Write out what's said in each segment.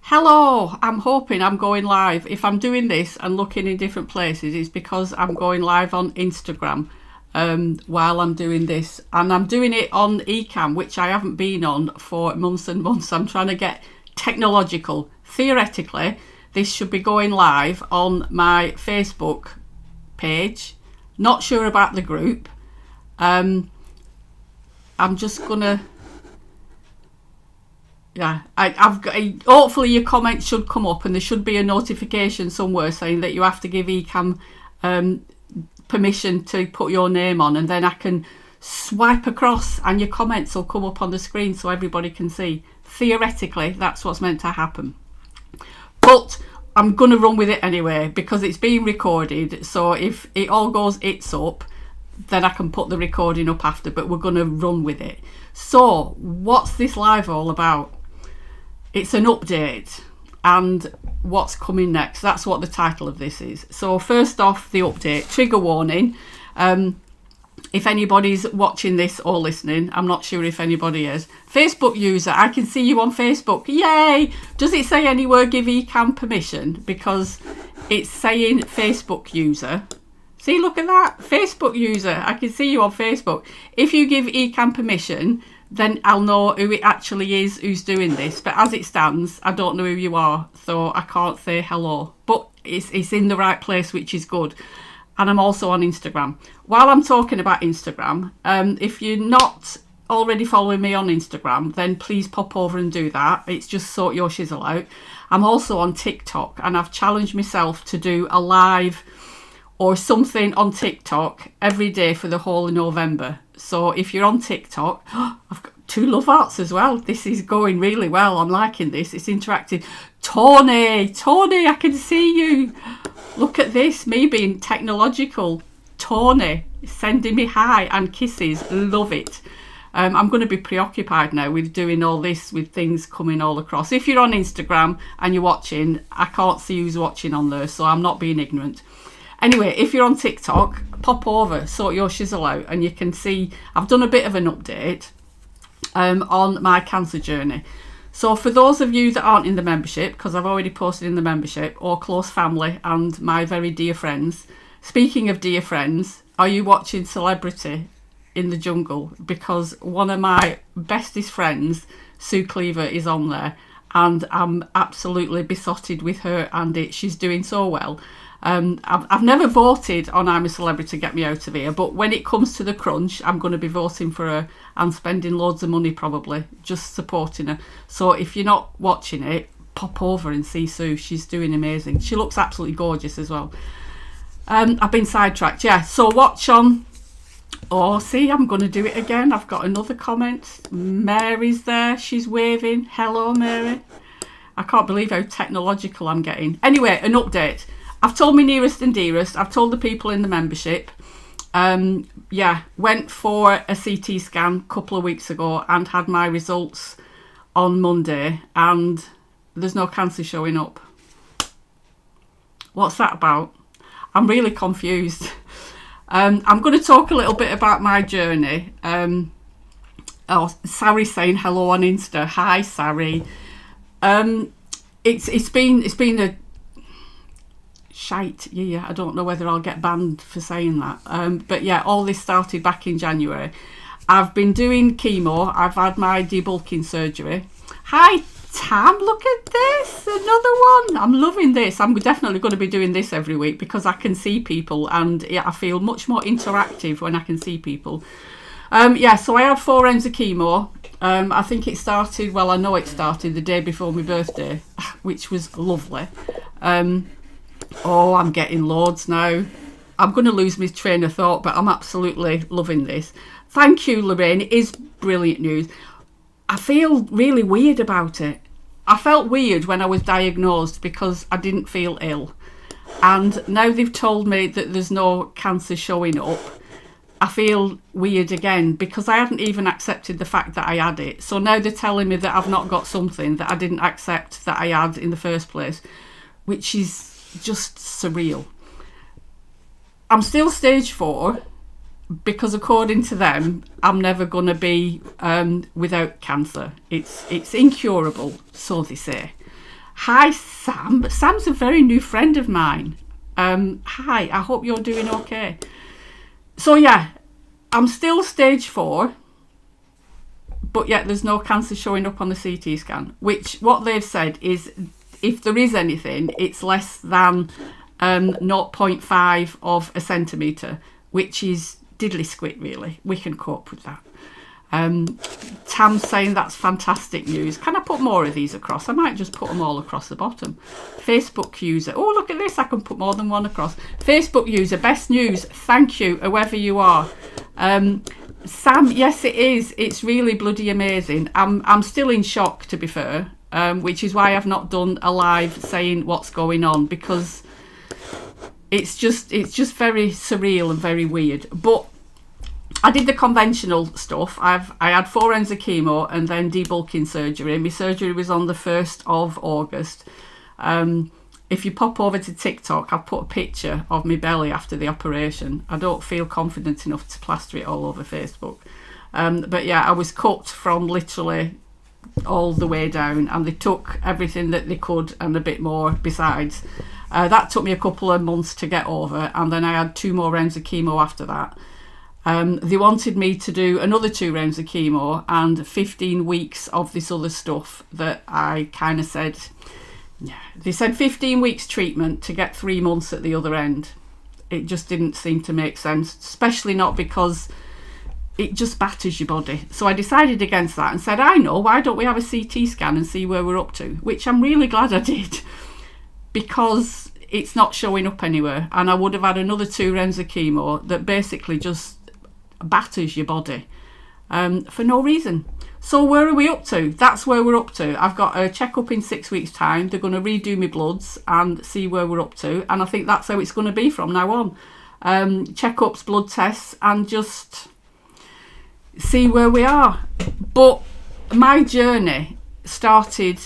Hello, I'm hoping I'm going live. If I'm doing this and looking in different places, it's because I'm going live on Instagram while I'm doing this. And I'm doing it on Ecamm, which I haven't been on for months and months. I'm trying to get technological. Theoretically, this should be going live on my Facebook page. Not sure about the group. I'm just gonna... Yeah, I've got. Hopefully, your comments should come up, and there should be a notification somewhere saying that you have to give Ecamm permission to put your name on, and then I can swipe across, and your comments will come up on the screen so everybody can see. Theoretically, that's what's meant to happen, but I'm gonna run with it anyway because it's being recorded. So if it all goes it's up, then I can put the recording up after. But we're gonna run with it. So, what's this live all about? It's an update and what's coming next. That's what the title of this is. So first off, the update. Trigger warning. If anybody's watching this or listening, I'm not sure if anybody is. Facebook user, I can see you on Facebook. Yay! Does it say anywhere give Ecamm permission? Because it's saying Facebook user. See, look at that. Facebook user. I can see you on Facebook. If you give Ecamm permission, then I'll know who it actually is who's doing this. But as it stands, I don't know who you are, so I can't say hello. But it's in the right place, which is good. And I'm also on Instagram. While I'm talking about Instagram, if you're not already following me on Instagram, then please pop over and do that. It's just Sort Your Shizzle Out. I'm also on TikTok, and I've challenged myself to do a live or something on TikTok every day for the whole of November. So if you're on TikTok, I've got 2 love hearts as well. This is going really well. I'm liking this. It's interactive. Tony, I can see you. Look at this, me being technological. Tony, sending me hi and kisses. Love it. I'm going to be preoccupied now with doing all this, with things coming all across. If you're on Instagram and you're watching, I can't see who's watching on there, so I'm not being ignorant. Anyway, if you're on TikTok, pop over, Sort Your Shizzle Out, and you can see I've done a bit of an update on my cancer journey. So for those of you that aren't in the membership, because I've already posted in the membership, or close family and my very dear friends, speaking of dear friends, are you watching Celebrity in the Jungle? Because one of my bestest friends, Sue Cleaver, is on there, and I'm absolutely besotted with her and it. She's doing so well. I've never voted on I'm a Celebrity, Get Me Out of Here, but when it comes to the crunch, I'm going to be voting for her and spending loads of money probably just supporting her. So if you're not watching it, pop over and see Sue. She's doing amazing. She looks absolutely gorgeous as well. I've been sidetracked. Yeah, so watch on. Oh, see, I'm going to do it again. I've got another comment. Mary's there. She's waving. Hello, Mary. I can't believe how technological I'm getting. Anyway, an update. I've told my nearest and dearest. I've told the people in the membership. Went for a CT scan a couple of weeks ago and had my results on Monday, and there's no cancer showing up. What's that about? I'm really confused. I'm going to talk a little bit about my journey. Sari's saying hello on Insta. Hi, Sari. It's been a shite. Yeah, I don't know whether I'll get banned for saying that. But yeah, all this started back in January. I've been doing chemo. I've had my debulking surgery. Hi, Tam, look at this. Another one. I'm loving this. I'm definitely going to be doing this every week because I can see people, and I feel much more interactive when I can see people. So I had 4 rounds of chemo. I think it started, well, I know it started the day before my birthday, which was lovely. I'm getting loads now. I'm going to lose my train of thought, but I'm absolutely loving this. Thank you, Lorraine. It is brilliant news. I feel really weird about it. I felt weird when I was diagnosed because I didn't feel ill. And now they've told me that there's no cancer showing up. I feel weird again because I hadn't even accepted the fact that I had it. So now they're telling me that I've not got something that I didn't accept that I had in the first place, which is just surreal. I'm still stage 4 because according to them, I'm never going to be without cancer. It's incurable, so they say. Hi, Sam. Sam's a very new friend of mine. Hi, I hope you're doing okay. So yeah, I'm still stage 4, but yet there's no cancer showing up on the CT scan, which what they've said is if there is anything, it's less than 0.5 of a centimetre, which is diddly squit really. We can cope with that. Tam's saying that's fantastic news. Can I put more of these across? I might just put them all across the bottom. Facebook user. Oh, look at this. I can put more than one across. Facebook user. Best news. Thank you, whoever you are. Sam, yes, it is. It's really bloody amazing. I'm still in shock, to be fair, which is why I've not done a live saying what's going on, because it's just very surreal and very weird. But I did the conventional stuff. I had 4 rounds of chemo and then debulking surgery. My surgery was on the 1st of August. If you pop over to TikTok, I've put a picture of my belly after the operation. I don't feel confident enough to plaster it all over Facebook. But yeah, I was cut from literally all the way down, and they took everything that they could and a bit more besides. That took me a couple of months to get over, and then I had 2 more rounds of chemo after that. They wanted me to do another 2 rounds of chemo and 15 weeks of this other stuff that I kind of said, yeah. They said 15 weeks treatment to get 3 months at the other end. It just didn't seem to make sense, especially not because it just batters your body. So I decided against that and said, I know, why don't we have a CT scan and see where we're up to? Which I'm really glad I did, because it's not showing up anywhere. And I would have had another 2 rounds of chemo that basically just batters your body for no reason. So where are we up to? That's where we're up to. I've got a checkup in 6 weeks' time. They're going to redo my bloods and see where we're up to. And I think that's how it's going to be from now on. Checkups, blood tests, and just see where we are. But my journey started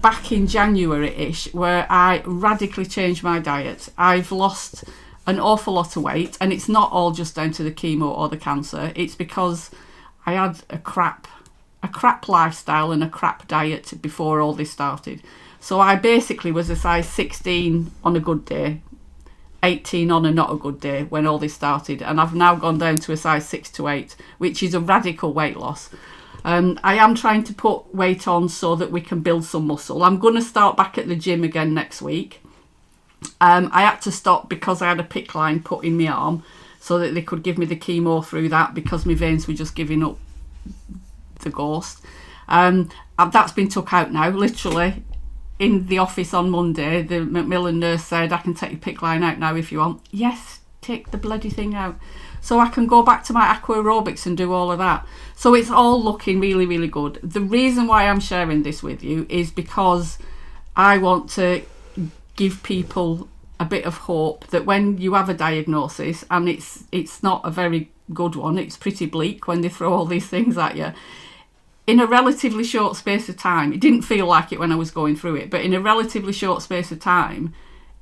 back in January-ish, where I radically changed my diet. I've lost an awful lot of weight, and it's not all just down to the chemo or the cancer. It's because I had a crap lifestyle and a crap diet before all this started. So I basically was a size 16 on a good day, 18 on a not a good day when all this started, and I've now gone down to a size 6 to 8, which is a radical weight loss. I am trying to put weight on so that we can build some muscle. I'm going to start back at the gym again next week. I had to stop because I had a PICC line put in my arm so that they could give me the chemo through that, because my veins were just giving up the ghost. That's been took out now. Literally in the office on Monday, the Macmillan nurse said, I can take your PICC line out now if you want. Yes, take the bloody thing out so I can go back to my aqua aerobics and do all of that. So it's all looking really, really good. The reason why I'm sharing this with you is because I want to give people a bit of hope that when you have a diagnosis, and it's not a very good one, it's pretty bleak when they throw all these things at you, in a relatively short space of time, it didn't feel like it when I was going through it, but in a relatively short space of time,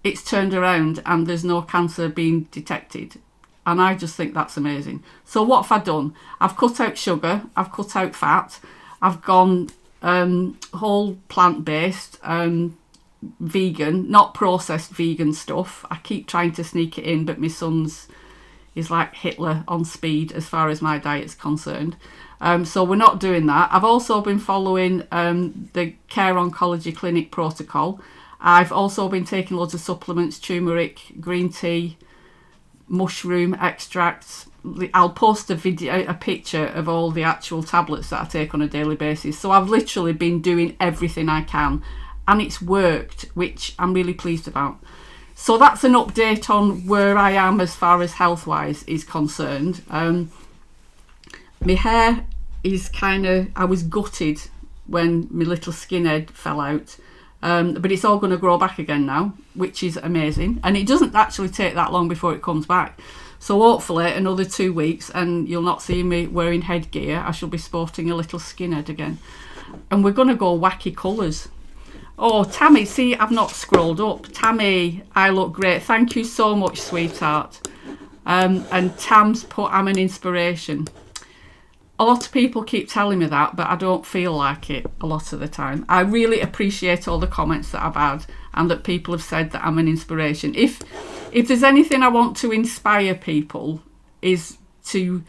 it's turned around and there's no cancer being detected. And I just think that's amazing. So what have I done? I've cut out sugar, I've cut out fat, I've gone whole plant-based, vegan, not processed vegan stuff. I keep trying to sneak it in, but my son's is like Hitler on speed as far as my diet's concerned. So we're not doing that. I've also been following the Care Oncology Clinic protocol. I've also been taking loads of supplements, turmeric, green tea, mushroom extracts. I'll post a picture of all the actual tablets that I take on a daily basis. So I've literally been doing everything I can, and it's worked, which I'm really pleased about. So that's an update on where I am as far as health-wise is concerned. My hair is I was gutted when my little skinhead fell out. But it's all going to grow back again now, which is amazing. And it doesn't actually take that long before it comes back. So hopefully another 2 weeks and you'll not see me wearing headgear. I shall be sporting a little skinhead again. And we're going to go wacky colours. Oh, Tammy, see, I've not scrolled up. Tammy, I look great. Thank you so much, sweetheart. And Tam's put, I'm an inspiration. A lot of people keep telling me that, but I don't feel like it a lot of the time. I really appreciate all the comments that I've had and that people have said that I'm an inspiration. If there's anything I want to inspire people, is to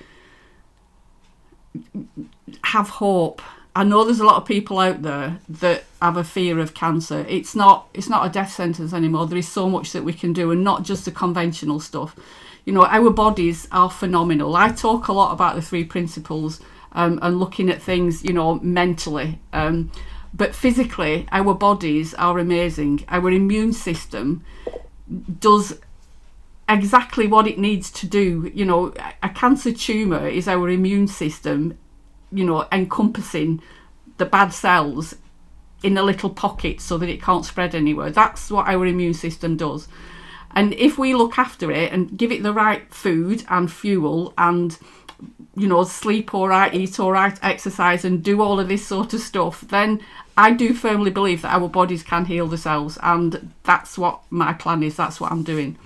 have hope. I know there's a lot of people out there that have a fear of cancer. It's not a death sentence anymore. There is so much that we can do, and not just the conventional stuff. You know, our bodies are phenomenal. I talk a lot about the 3 principles and looking at things, you know, mentally. But physically, our bodies are amazing. Our immune system does exactly what it needs to do. You know, a cancer tumour is our immune system, you know, encompassing the bad cells in a little pocket so that it can't spread anywhere. That's what our immune system does. And if we look after it and give it the right food and fuel and, you know, sleep all right, eat all right, exercise and do all of this sort of stuff, then I do firmly believe that our bodies can heal themselves. And that's what my plan is. That's what I'm doing.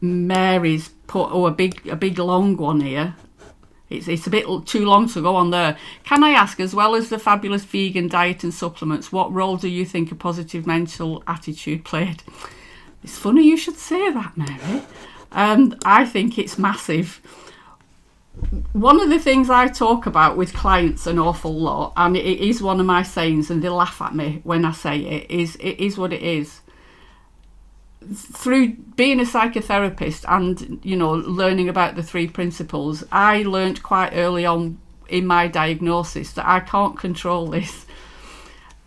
Mary's put a big long one here. It's a bit too long to go on there. Can I ask, as well as the fabulous vegan diet and supplements, what role do you think a positive mental attitude played? It's funny you should say that, Mary. I think it's massive. One of the things I talk about with clients an awful lot, and it is one of my sayings, and they laugh at me when I say it is what it is. Through being a psychotherapist and, you know, learning about the 3 principles, I learned quite early on in my diagnosis that I can't control this.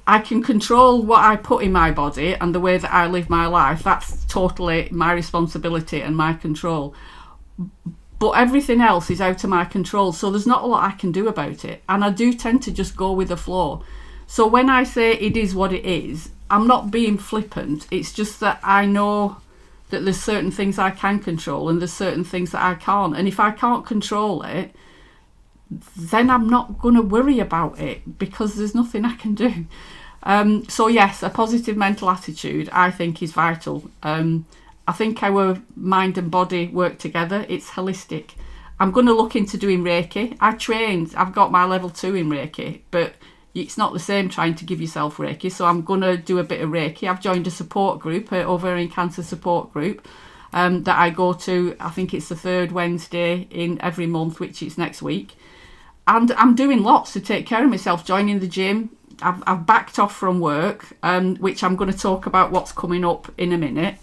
I can control what I put in my body and the way that I live my life. That's totally my responsibility and my control. But everything else is out of my control, so there's not a lot I can do about it. And I do tend to just go with the flow. So when I say it is what it is, I'm not being flippant. It's just that I know that there's certain things I can control and there's certain things that I can't. And if I can't control it, then I'm not going to worry about it because there's nothing I can do. So yes, a positive mental attitude I think is vital. I think our mind and body work together. It's holistic. I'm going to look into doing Reiki. I've got my level 2 in Reiki, but it's not the same trying to give yourself Reiki, so I'm going to do a bit of Reiki. I've joined a support group, an ovarian cancer support group, that I go to. I think it's the 3rd Wednesday in every month, which is next week. And I'm doing lots to take care of myself, joining the gym. I've backed off from work, which I'm going to talk about what's coming up in a minute.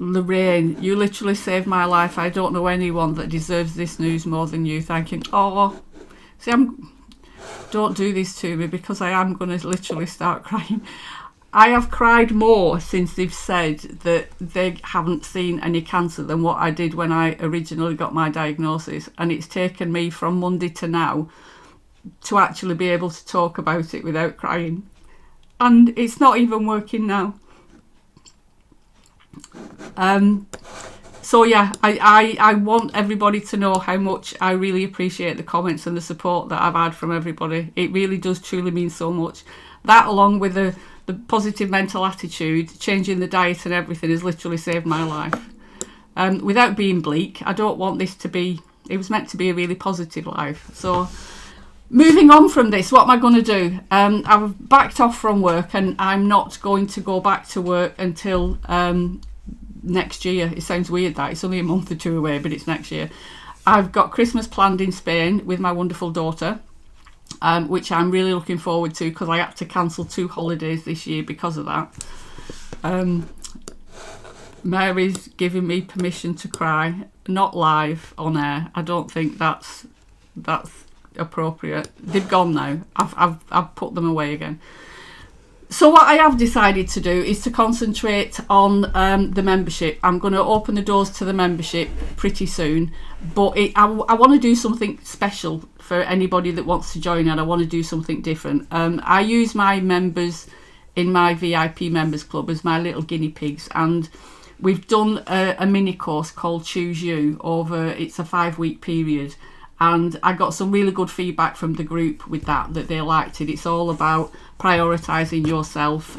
Lorraine, you literally saved my life. I don't know anyone that deserves this news more than you. Thank you. Oh, see, don't do this to me because I am going to literally start crying. I have cried more since they've said that they haven't seen any cancer than what I did when I originally got my diagnosis. And it's taken me from Monday to now to actually be able to talk about it without crying. And it's not even working now. So yeah, I want everybody to know how much I really appreciate the comments and the support that I've had from everybody. It really does truly mean so much. That, along with the positive mental attitude, changing the diet and everything, has literally saved my life. Without being bleak, I don't want this to be, it was meant to be a really positive life. So moving on from this, what am I going to do? I've backed off from work and I'm not going to go back to work until next year. It sounds weird that it's only a month or 2 away, but it's next year. I've got Christmas planned in Spain with my wonderful daughter, which I'm really looking forward to because I had to cancel 2 holidays this year because of that. Mary's giving me permission to cry, not live on air. I don't think that's appropriate. They've gone now. I've put them away again. So what I have decided to do is to concentrate on the membership. I'm going to open the doors to the membership pretty soon, but I want to do something special for anybody that wants to join, and I want to do something different. I use my members in my VIP members club as my little guinea pigs, and we've done a mini course called Choose You it's a 5-week period. And I got some really good feedback from the group with that they liked it. It's all about prioritising yourself,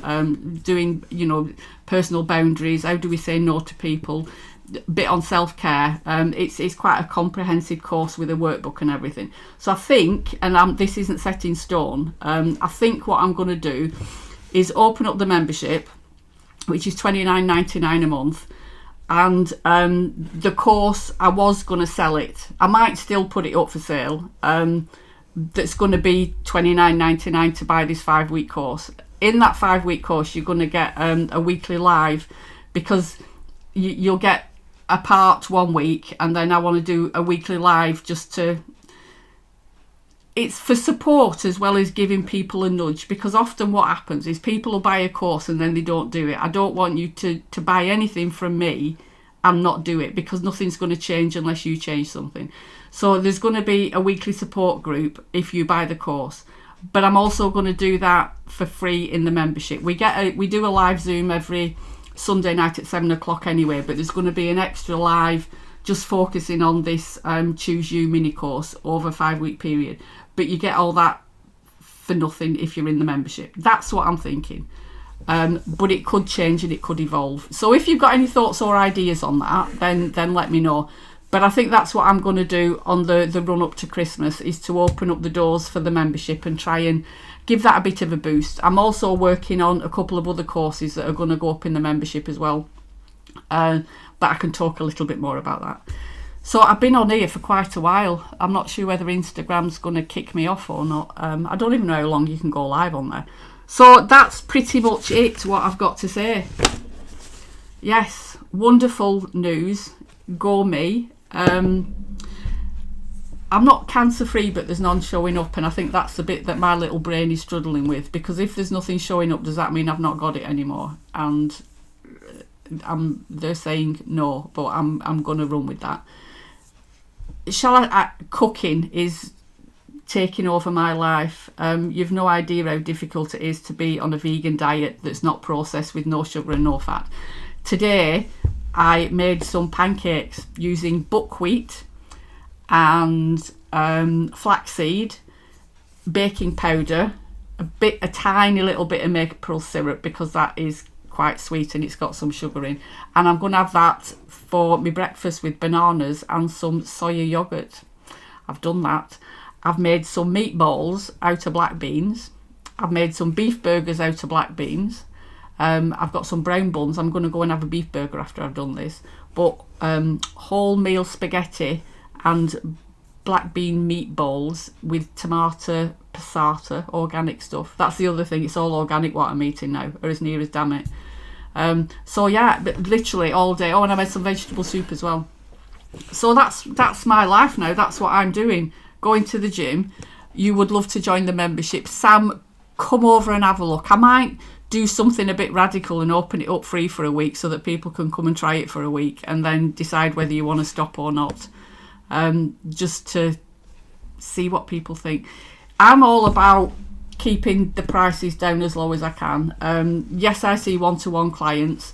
doing, personal boundaries. How do we say no to people? bit on self-care. It's quite a comprehensive course with a workbook and everything. So I think, and this isn't set in stone, I think what I'm going to do is open up the membership, which is $29.99 a month. And the course, I was going to sell it. I might still put it up for sale. That's going to be $29.99 to buy this 5-week course. In that 5-week course, you're going to get a weekly live, because you'll get a part 1 week, and then I want to do a weekly live it's for support as well as giving people a nudge, because often what happens is people will buy a course and then they don't do it. I don't want you to buy anything from me and not do it, because nothing's going to change unless you change something. So there's going to be a weekly support group if you buy the course, but I'm also going to do that for free in the membership. We do a live Zoom every Sunday night at 7 o'clock anyway, but there's going to be an extra live just focusing on this Choose You mini course over a 5-week period. But you get all that for nothing if you're in the membership. That's what I'm thinking. But it could change and it could evolve. So if you've got any thoughts or ideas on that, then let me know. But I think that's what I'm going to do on the run up to Christmas, is to open up the doors for the membership and try and give that a bit of a boost. I'm also working on a couple of other courses that are going to go up in the membership as well. But I can talk a little bit more about that. So I've been on here for quite a while. I'm not sure whether Instagram's going to kick me off or not. I don't even know how long you can go live on there. So that's pretty much it, what I've got to say. Yes, wonderful news. Go me. I'm not cancer free, but there's none showing up, and I think that's the bit that my little brain is struggling with, because if there's nothing showing up, does that mean I've not got it anymore? And they're saying no, but I'm going to run with that. Cooking is taking over my life. You've no idea how difficult it is to be on a vegan diet that's not processed, with no sugar and no fat. Today I made some pancakes using buckwheat and flaxseed, baking powder, a tiny little bit of maple syrup, because that is quite sweet and it's got some sugar in, and I'm going to have that for my breakfast with bananas and some soya yogurt. I've done that. I've made some meatballs out of black beans. I've made some beef burgers out of black beans. I've got some brown buns. I'm going to go and have a beef burger after I've done this. But wholemeal spaghetti and black bean meatballs with tomato passata, organic stuff. That's the other thing. It's all organic what I'm eating now, or as near as damn it. So yeah, but literally all day. Oh, and I made some vegetable soup as well. So that's my life now. That's what I'm doing. Going to the gym. You would love to join the membership. Sam, come over and have a look. I might do something a bit radical and open it up free for a week, so that people can come and try it for a week and then decide whether you want to stop or not. Just to see what people think. I'm all about keeping the prices down as low as I can. Yes, I see one-to-one clients,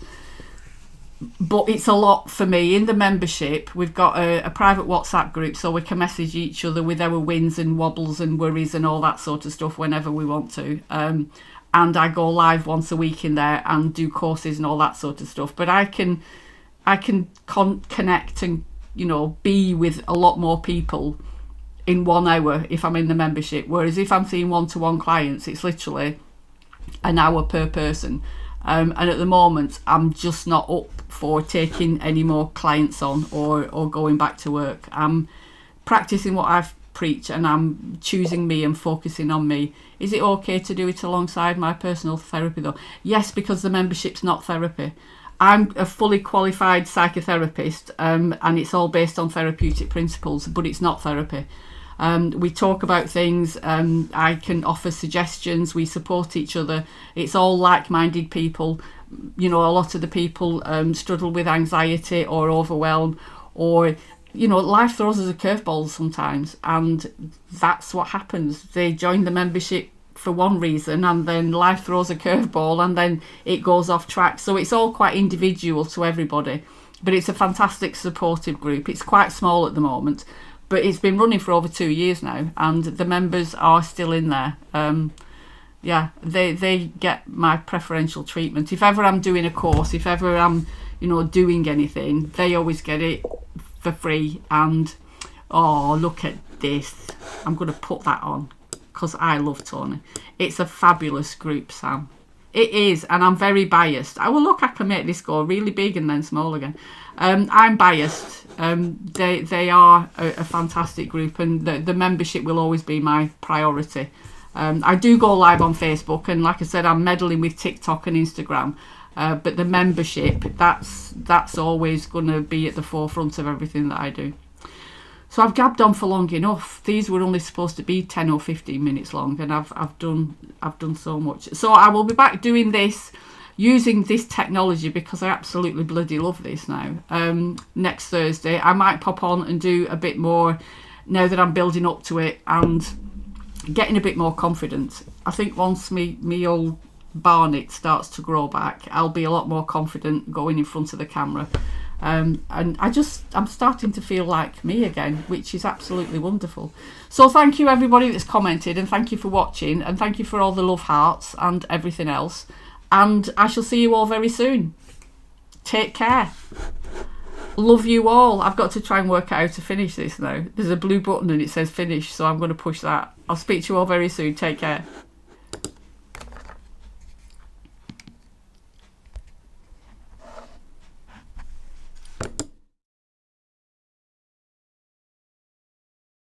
but it's a lot for me. In the membership, we've got a private WhatsApp group, so we can message each other with our wins and wobbles and worries and all that sort of stuff whenever we want to. And I go live once a week in there and do courses and all that sort of stuff. But I can connect and, be with a lot more people in 1 hour if I'm in the membership. Whereas if I'm seeing one-to-one clients, it's literally an hour per person. And at the moment, I'm just not up for taking any more clients on or going back to work. I'm practicing what I've preached, and I'm choosing me and focusing on me. Is it okay to do it alongside my personal therapy though? Yes, because the membership's not therapy. I'm a fully qualified psychotherapist, and it's all based on therapeutic principles, but it's not therapy. We talk about things, I can offer suggestions, we support each other. It's all like-minded people. A lot of the people struggle with anxiety or overwhelm, or life throws us a curveball sometimes, and that's what happens. They join the membership for one reason, and then life throws a curveball, and then it goes off track. So it's all quite individual to everybody, but it's a fantastic supportive group. It's quite small at the moment, but it's been running for over 2 years now, and the members are still in there. They get my preferential treatment. If ever I'm doing a course, if ever I'm you know, doing anything, they always get it for free. And oh, look at this, I'm going to put that on because I love Tony. It's a fabulous group, Sam. It is, and I'm very biased. Oh, well, look, I can make this go really big and then small again. I'm biased. They are a fantastic group, and the membership will always be my priority. I do go live on Facebook, and like I said, I'm meddling with TikTok and Instagram. But the membership, that's always going to be at the forefront of everything that I do. So I've gabbed on for long enough. These were only supposed to be 10 or 15 minutes long, and I've done so much. So I will be back doing this, using this technology, because I absolutely bloody love this now. Next Thursday, I might pop on and do a bit more now that I'm building up to it and getting a bit more confident. I think once me old barnet starts to grow back, I'll be a lot more confident going in front of the camera. And I'm starting to feel like me again, which is absolutely wonderful. So thank you everybody that's commented, and thank you for watching, and thank you for all the love hearts and everything else. And I shall see you all very soon. Take care. Love you all. I've got to try and work out how to finish this now. There's a blue button and it says finish, so I'm going to push that. I'll speak to you all very soon. Take care.